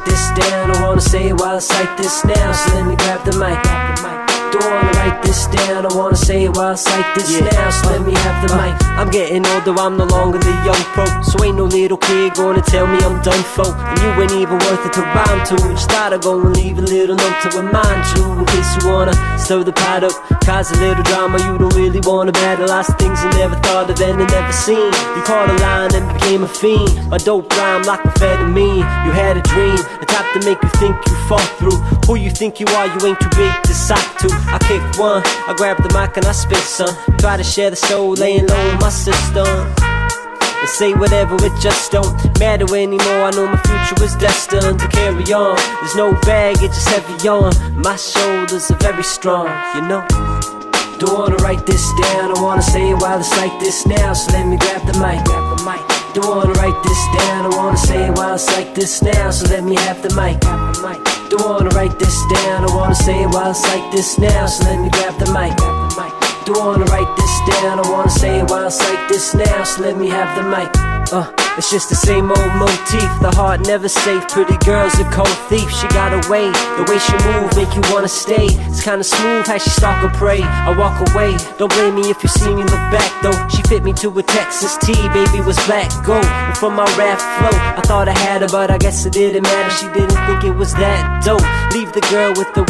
write this down, I wanna say it while I cite this now. So let me grab the mic. Don't wanna write this down, I wanna say it while I cite this now. So let me have the mic. I'm getting older, I'm no longer the young pro, so ain't no little kid gonna tell me I'm done for. And you ain't even worth it to rhyme to. Just thought I'd go and leave a little note to remind you, in case you wanna stir the pot up, cause a little drama you don't really wanna battle. Lots of things you never thought of and never seen. You caught a line and became a fiend. A dope rhyme like amphetamine. You had a dream, the type to make you think you fall through. Who you think you are, you ain't too big to sock to. I kick one, I grab the mic and I spit some. Try to share the soul, laying low in my system. And say whatever, it just don't matter anymore. I know my future is destined to carry on. There's no baggage, it's heavy on my shoulders are very strong, you know. Don't wanna write this down, I wanna say it while I cite this now. So let me grab the mic. Don't wanna write this down, I wanna say it while I cite this now. So let me have the mic. Don't wanna write this down, I wanna say it while I cite this now. So let me grab the mic. Don't wanna write this down, I wanna say it while I cite this now. So let me have the mic. It's just the same old motif. The heart never safe. Pretty girl's a cold thief. She got away. The way she move make you wanna stay. It's kinda smooth how she stalk her prey. I walk away. Don't blame me if you see me look back though. She fit me to a Texas T. Baby was black gold. And from my rap flow, I thought I had her, but I guess it didn't matter. She didn't think it was that dope. Leave the girl with the